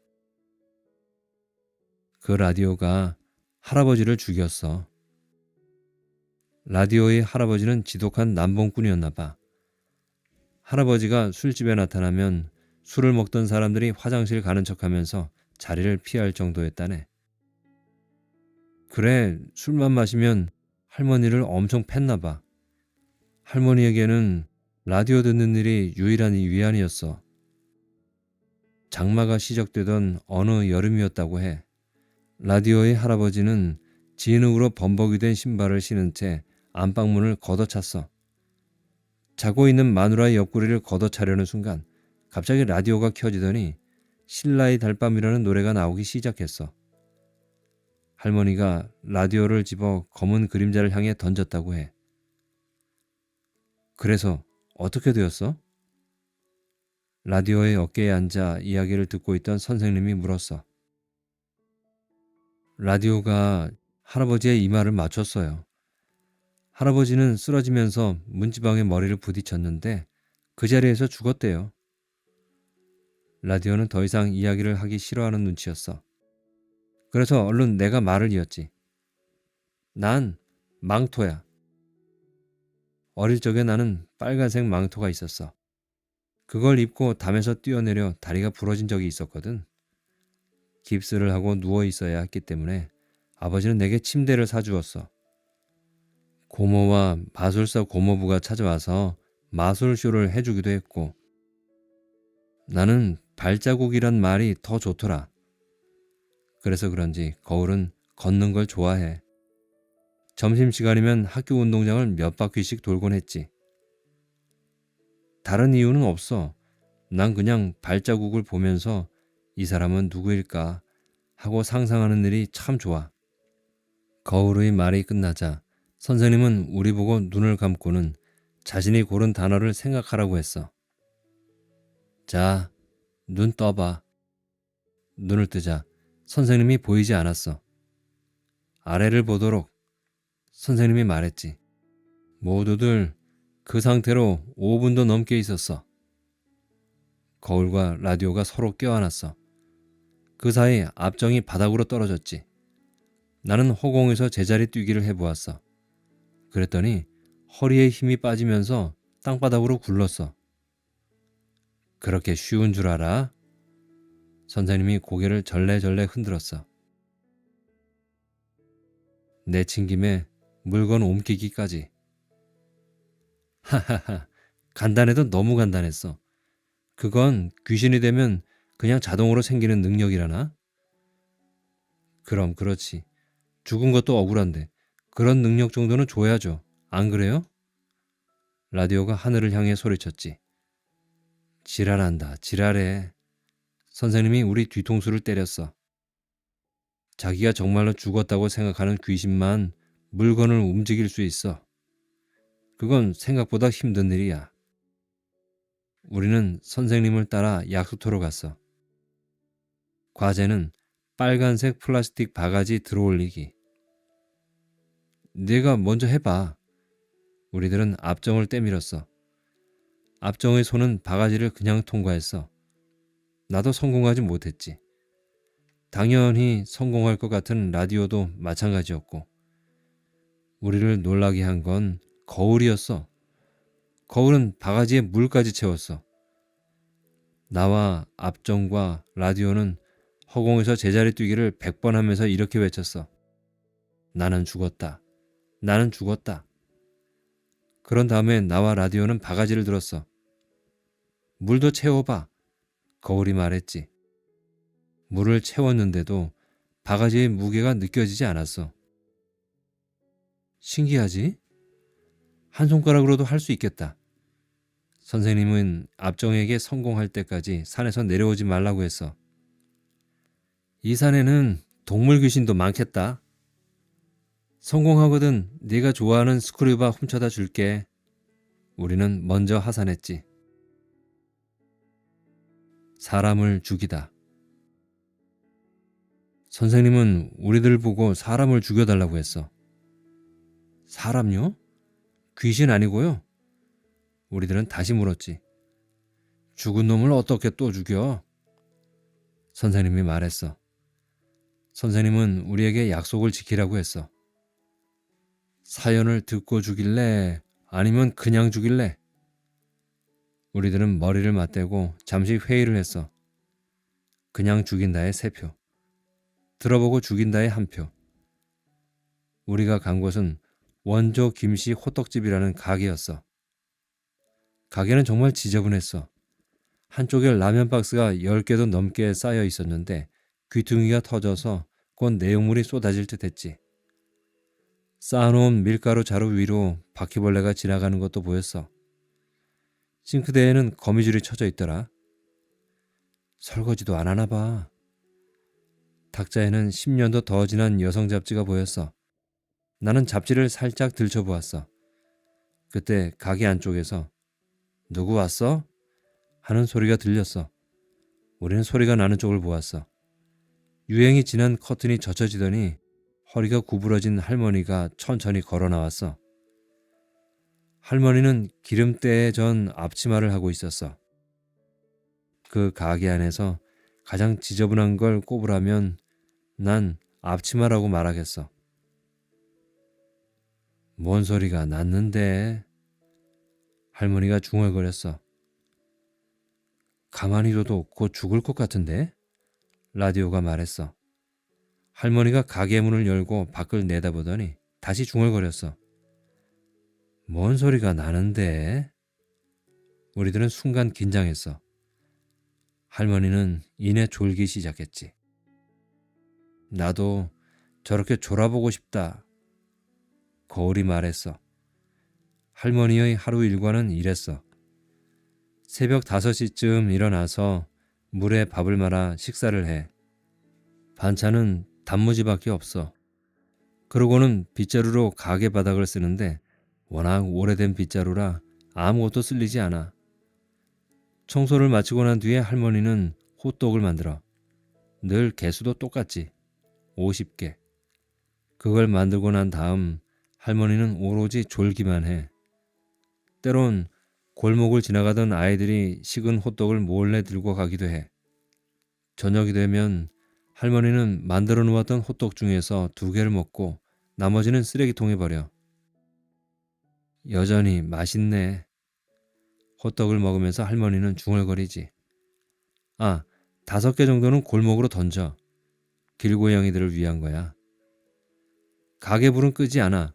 그 라디오가 할아버지를 죽였어. 라디오의 할아버지는 지독한 남봉꾼이었나 봐. 할아버지가 술집에 나타나면 술을 먹던 사람들이 화장실 가는 척하면서 자리를 피할 정도였다네. 그래, 술만 마시면 할머니를 엄청 팼나 봐. 할머니에게는 라디오 듣는 일이 유일한 위안이었어. 장마가 시작되던 어느 여름이었다고 해. 라디오의 할아버지는 진흙으로 범벅이 된 신발을 신은 채 안방문을 걷어찼어. 자고 있는 마누라의 옆구리를 걷어차려는 순간 갑자기 라디오가 켜지더니 신라의 달밤이라는 노래가 나오기 시작했어. 할머니가 라디오를 집어 검은 그림자를 향해 던졌다고 해. 그래서 어떻게 되었어? 라디오의 어깨에 앉아 이야기를 듣고 있던 선생님이 물었어. 라디오가 할아버지의 이마를 맞췄어요. 할아버지는 쓰러지면서 문지방에 머리를 부딪혔는데 그 자리에서 죽었대요. 라디오는 더 이상 이야기를 하기 싫어하는 눈치였어. 그래서 얼른 내가 말을 이었지. 난 망토야. 어릴 적에 나는 빨간색 망토가 있었어. 그걸 입고 담에서 뛰어내려 다리가 부러진 적이 있었거든. 깁스를 하고 누워 있어야 했기 때문에 아버지는 내게 침대를 사주었어. 고모와 마술사 고모부가 찾아와서 마술쇼를 해주기도 했고 나는 발자국이란 말이 더 좋더라. 그래서 그런지 거울은 걷는 걸 좋아해. 점심시간이면 학교 운동장을 몇 바퀴씩 돌곤 했지. 다른 이유는 없어. 난 그냥 발자국을 보면서 이 사람은 누구일까 하고 상상하는 일이 참 좋아. 거울의 말이 끝나자 선생님은 우리 보고 눈을 감고는 자신이 고른 단어를 생각하라고 했어. 자, 눈 떠봐. 눈을 뜨자 선생님이 보이지 않았어. 아래를 보도록 선생님이 말했지. 모두들 그 상태로 5분도 넘게 있었어. 거울과 라디오가 서로 껴안았어. 그 사이 앞정이 바닥으로 떨어졌지. 나는 허공에서 제자리 뛰기를 해보았어. 그랬더니 허리에 힘이 빠지면서 땅바닥으로 굴렀어. 그렇게 쉬운 줄 알아? 선생님이 고개를 절레절레 흔들었어. 내친 김에 물건 옮기기까지. 하하하, 간단해도 너무 간단했어. 그건 귀신이 되면 그냥 자동으로 생기는 능력이라나? 그럼 그렇지. 죽은 것도 억울한데 그런 능력 정도는 줘야죠. 안 그래요? 라디오가 하늘을 향해 소리쳤지. 지랄한다. 지랄해. 선생님이 우리 뒤통수를 때렸어. 자기가 정말로 죽었다고 생각하는 귀신만 물건을 움직일 수 있어. 그건 생각보다 힘든 일이야. 우리는 선생님을 따라 약수터로 갔어. 과제는 빨간색 플라스틱 바가지 들어올리기. 네가 먼저 해봐. 우리들은 앞정을 떼밀었어. 앞정의 손은 바가지를 그냥 통과했어. 나도 성공하지 못했지. 당연히 성공할 것 같은 라디오도 마찬가지였고 우리를 놀라게 한 건 거울이었어. 거울은 바가지에 물까지 채웠어. 나와 앞정과 라디오는 허공에서 제자리 뛰기를 100번 하면서 이렇게 외쳤어. 나는 죽었다. 나는 죽었다. 그런 다음에 나와 라디오는 바가지를 들었어. 물도 채워봐. 거울이 말했지. 물을 채웠는데도 바가지의 무게가 느껴지지 않았어. 신기하지? 한 손가락으로도 할 수 있겠다. 선생님은 앞정에게 성공할 때까지 산에서 내려오지 말라고 했어. 이 산에는 동물 귀신도 많겠다. 성공하거든 네가 좋아하는 스크류바 훔쳐다 줄게. 우리는 먼저 하산했지. 사람을 죽이다. 선생님은 우리들 보고 사람을 죽여달라고 했어. 사람요? 귀신 아니고요? 우리들은 다시 물었지. 죽은 놈을 어떻게 또 죽여? 선생님이 말했어. 선생님은 우리에게 약속을 지키라고 했어. 사연을 듣고 죽일래? 아니면 그냥 죽일래? 우리들은 머리를 맞대고 잠시 회의를 했어. 그냥 죽인다에 3표. 들어보고 죽인다에 1표. 우리가 간 곳은 원조 김씨 호떡집이라는 가게였어. 가게는 정말 지저분했어. 한쪽에 라면 박스가 10개도 넘게 쌓여 있었는데 귀퉁이가 터져서 곧 내용물이 쏟아질 듯 했지. 쌓아놓은 밀가루 자루 위로 바퀴벌레가 지나가는 것도 보였어. 싱크대에는 거미줄이 쳐져 있더라. 설거지도 안 하나 봐. 탁자에는 10년도 더 지난 여성 잡지가 보였어. 나는 잡지를 살짝 들춰보았어. 그때 가게 안쪽에서 누구 왔어? 하는 소리가 들렸어. 우리는 소리가 나는 쪽을 보았어. 유행이 지난 커튼이 젖혀지더니 허리가 구부러진 할머니가 천천히 걸어 나왔어. 할머니는 기름때에 전 앞치마를 하고 있었어. 그 가게 안에서 가장 지저분한 걸 꼽으라면 난 앞치마라고 말하겠어. 뭔 소리가 났는데? 할머니가 중얼거렸어. 가만히 둬도 곧 죽을 것 같은데? 라디오가 말했어. 할머니가 가게 문을 열고 밖을 내다보더니 다시 중얼거렸어. 뭔 소리가 나는데? 우리들은 순간 긴장했어. 할머니는 이내 졸기 시작했지. 나도 저렇게 졸아보고 싶다. 거울이 말했어. 할머니의 하루 일과는 이랬어. 새벽 5시쯤 일어나서 물에 밥을 말아 식사를 해. 반찬은 단무지밖에 없어. 그러고는 빗자루로 가게 바닥을 쓰는데 워낙 오래된 빗자루라 아무것도 쓸리지 않아. 청소를 마치고 난 뒤에 할머니는 호떡을 만들어. 늘 개수도 똑같지. 50개. 그걸 만들고 난 다음 할머니는 오로지 졸기만 해. 때론 골목을 지나가던 아이들이 식은 호떡을 몰래 들고 가기도 해. 저녁이 되면 할머니는 만들어 놓았던 호떡 중에서 2개를 먹고 나머지는 쓰레기통에 버려. 여전히 맛있네. 호떡을 먹으면서 할머니는 중얼거리지. 5개 정도는 골목으로 던져. 길고양이들을 위한 거야. 가게 불은 끄지 않아.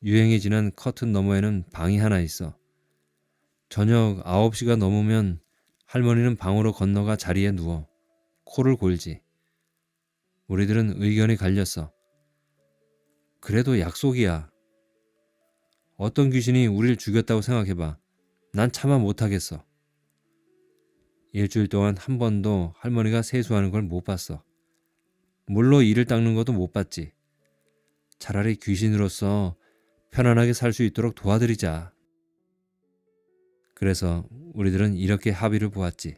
유행이 지난 커튼 너머에는 방이 하나 있어. 저녁 9시가 넘으면 할머니는 방으로 건너가 자리에 누워 코를 골지. 우리들은 의견이 갈렸어. 그래도 약속이야. 어떤 귀신이 우리를 죽였다고 생각해봐. 난 차마 못하겠어. 일주일 동안 한 번도 할머니가 세수하는 걸 못 봤어. 물로 이를 닦는 것도 못 봤지. 차라리 귀신으로서 편안하게 살 수 있도록 도와드리자. 그래서 우리들은 이렇게 합의를 보았지.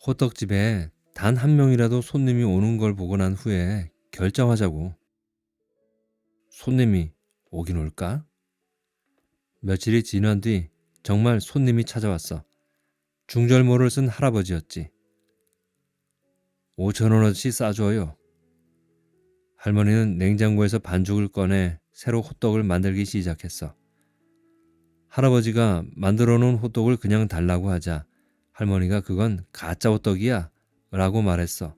호떡집에 단 한 명이라도 손님이 오는 걸 보고 난 후에 결정하자고. 손님이 오긴 올까? 며칠이 지난 뒤 정말 손님이 찾아왔어. 중절모를 쓴 할아버지였지. 5,000원어치 싸줘요. 할머니는 냉장고에서 반죽을 꺼내 새로 호떡을 만들기 시작했어. 할아버지가 만들어 놓은 호떡을 그냥 달라고 하자 할머니가 그건 가짜 호떡이야 라고 말했어.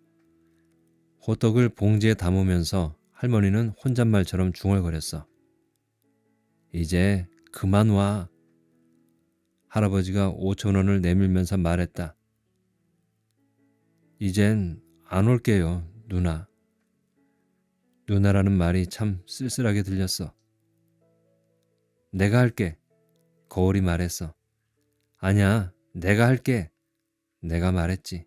호떡을 봉지에 담으면서 할머니는 혼잣말처럼 중얼거렸어. 이제 그만 와. 할아버지가 5,000원을 내밀면서 말했다. 이젠 안 올게요, 누나. 누나라는 말이 참 쓸쓸하게 들렸어. 내가 할게. 거울이 말했어. 아니야, 내가 할게. 내가 말했지.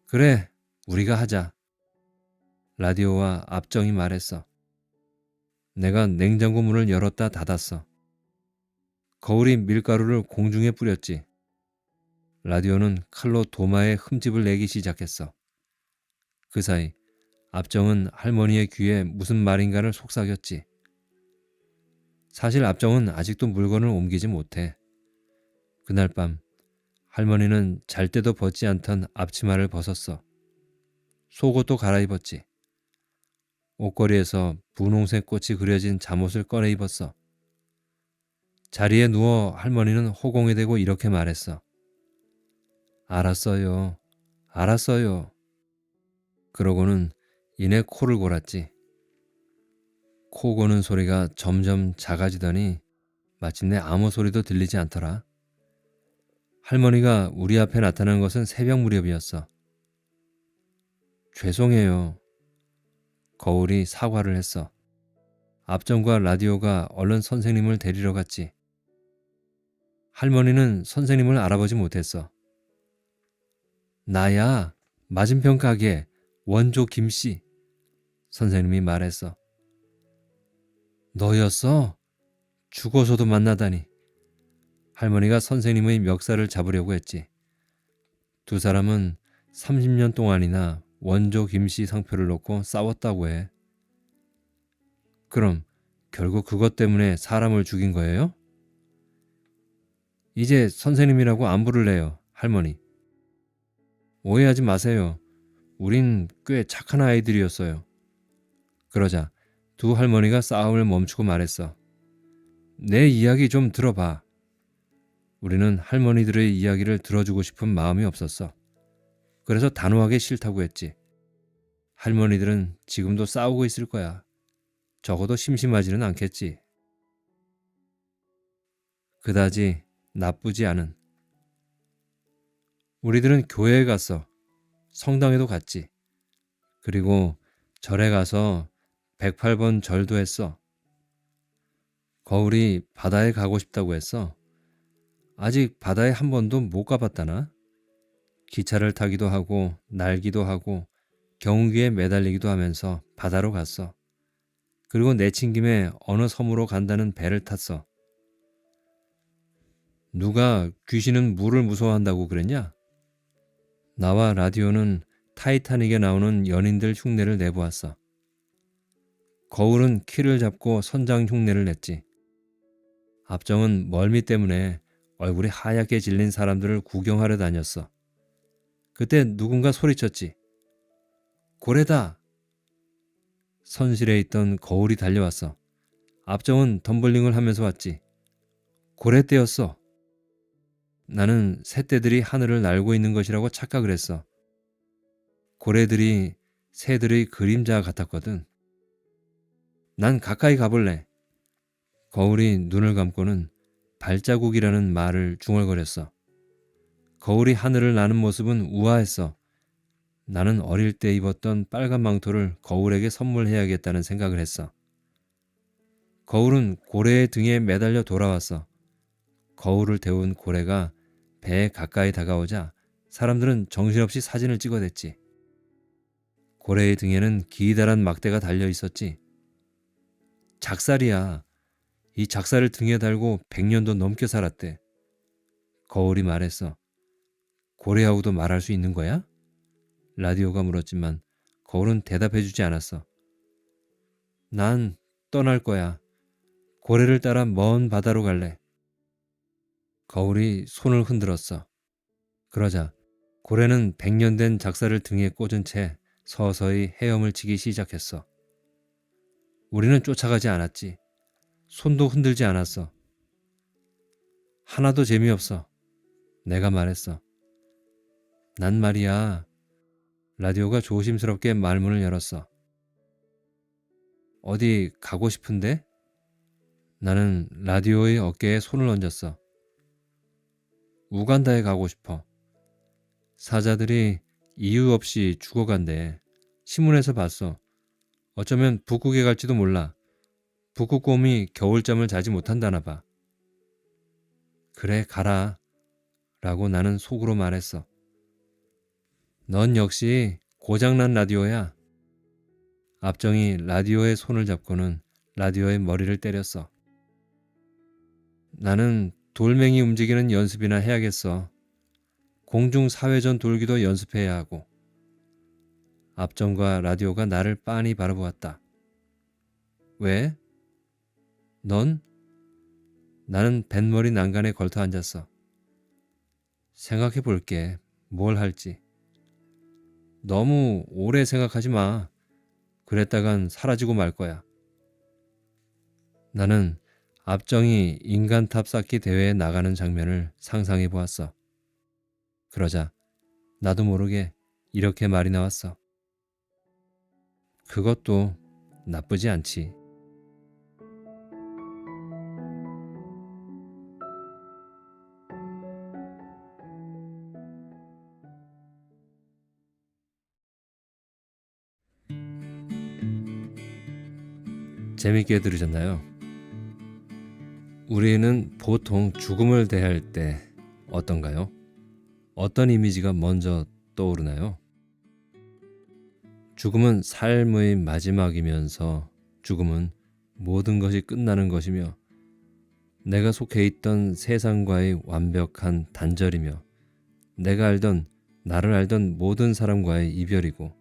그래, 우리가 하자. 라디오와 압정이 말했어. 내가 냉장고 문을 열었다 닫았어. 거울이 밀가루를 공중에 뿌렸지. 라디오는 칼로 도마에 흠집을 내기 시작했어. 그 사이 압정은 할머니의 귀에 무슨 말인가를 속삭였지. 사실 압정은 아직도 물건을 옮기지 못해. 그날 밤 할머니는 잘 때도 벗지 않던 앞치마를 벗었어. 속옷도 갈아입었지. 옷걸이에서 분홍색 꽃이 그려진 잠옷을 꺼내 입었어. 자리에 누워 할머니는 허공에 대고 이렇게 말했어. 알았어요. 알았어요. 그러고는 이내 코를 골았지. 코 고는 소리가 점점 작아지더니 마침내 아무 소리도 들리지 않더라. 할머니가 우리 앞에 나타난 것은 새벽 무렵이었어. 죄송해요. 거울이 사과를 했어. 압정과 라디오가 얼른 선생님을 데리러 갔지. 할머니는 선생님을 알아보지 못했어. 나야, 맞은편 가게 원조 김씨. 선생님이 말했어. 너였어? 죽어서도 만나다니. 할머니가 선생님의 멱살을 잡으려고 했지. 두 사람은 30년 동안이나 원조 김씨 상표를 놓고 싸웠다고 해. 그럼 결국 그것 때문에 사람을 죽인 거예요? 이제 선생님이라고 안 부를래요, 할머니. 오해하지 마세요. 우린 꽤 착한 아이들이었어요. 그러자 두 할머니가 싸움을 멈추고 말했어. 내 이야기 좀 들어봐. 우리는 할머니들의 이야기를 들어주고 싶은 마음이 없었어. 그래서 단호하게 싫다고 했지. 할머니들은 지금도 싸우고 있을 거야. 적어도 심심하지는 않겠지. 그다지 나쁘지 않은. 우리들은 교회에 갔어. 성당에도 갔지. 그리고 절에 가서 108번 절도 했어. 거울이 바다에 가고 싶다고 했어. 아직 바다에 한 번도 못 가봤다나? 기차를 타기도 하고 날기도 하고 경운기에 매달리기도 하면서 바다로 갔어. 그리고 내친 김에 어느 섬으로 간다는 배를 탔어. 누가 귀신은 물을 무서워한다고 그랬냐? 나와 라디오는 타이타닉에 나오는 연인들 흉내를 내보았어. 거울은 키를 잡고 선장 흉내를 냈지. 압정은 멀미 때문에 얼굴이 하얗게 질린 사람들을 구경하러 다녔어. 그때 누군가 소리쳤지. 고래다! 선실에 있던 거울이 달려왔어. 압정은 덤블링을 하면서 왔지. 고래떼였어. 나는 새떼들이 하늘을 날고 있는 것이라고 착각을 했어. 고래들이 새들의 그림자 같았거든. 난 가까이 가볼래. 거울이 눈을 감고는 발자국이라는 말을 중얼거렸어. 거울이 하늘을 나는 모습은 우아했어. 나는 어릴 때 입었던 빨간 망토를 거울에게 선물해야겠다는 생각을 했어. 거울은 고래의 등에 매달려 돌아왔어. 거울을 태운 고래가 배에 가까이 다가오자 사람들은 정신없이 사진을 찍어댔지. 고래의 등에는 기다란 막대가 달려 있었지. 작살이야. 이 작살을 등에 달고 100년도 넘게 살았대. 거울이 말했어. 고래하고도 말할 수 있는 거야? 라디오가 물었지만 거울은 대답해주지 않았어. 난 떠날 거야. 고래를 따라 먼 바다로 갈래. 거울이 손을 흔들었어. 그러자 고래는 100년 된 작살을 등에 꽂은 채 서서히 헤엄을 치기 시작했어. 우리는 쫓아가지 않았지. 손도 흔들지 않았어. 하나도 재미없어. 내가 말했어. 난 말이야. 라디오가 조심스럽게 말문을 열었어. 어디 가고 싶은데? 나는 라디오의 어깨에 손을 얹었어. 우간다에 가고 싶어. 사자들이 이유 없이 죽어간대. 신문에서 봤어. 어쩌면 북극에 갈지도 몰라. 북극곰이 겨울잠을 자지 못한다나 봐. 그래, 가라. 라고 나는 속으로 말했어. 넌 역시 고장난 라디오야. 압정이 라디오의 손을 잡고는 라디오의 머리를 때렸어. 나는 돌멩이 움직이는 연습이나 해야겠어. 공중 사회전 돌기도 연습해야 하고. 압정과 라디오가 나를 빤히 바라보았다. 왜? 넌? 나는 뱃머리 난간에 걸터 앉았어. 생각해 볼게. 뭘 할지. 너무 오래 생각하지 마. 그랬다간 사라지고 말 거야. 나는 압정이 인간탑 쌓기 대회에 나가는 장면을 상상해 보았어. 그러자 나도 모르게 이렇게 말이 나왔어. 그것도 나쁘지 않지. 재밌게 들으셨나요? 우리는 보통 죽음을 대할 때 어떤가요? 어떤 이미지가 먼저 떠오르나요? 죽음은 삶의 마지막이면서 죽음은 모든 것이 끝나는 것이며 내가 속해 있던 세상과의 완벽한 단절이며 나를 알던 모든 사람과의 이별이고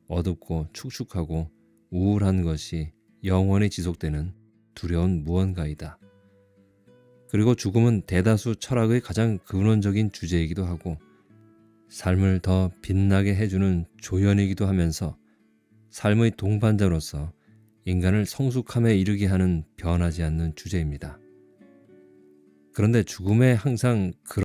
어둡고 축축하고 우울한 것이 영원히 지속되는 두려운 무언가이다. 그리고 죽음은 대다수 철학의 가장 근원적인 주제이기도 하고 삶을 더 빛나게 해주는 조연이기도 하면서 삶의 동반자로서 인간을 성숙함에 이르게 하는 변하지 않는 주제입니다. 그런데 죽음에 항상 그런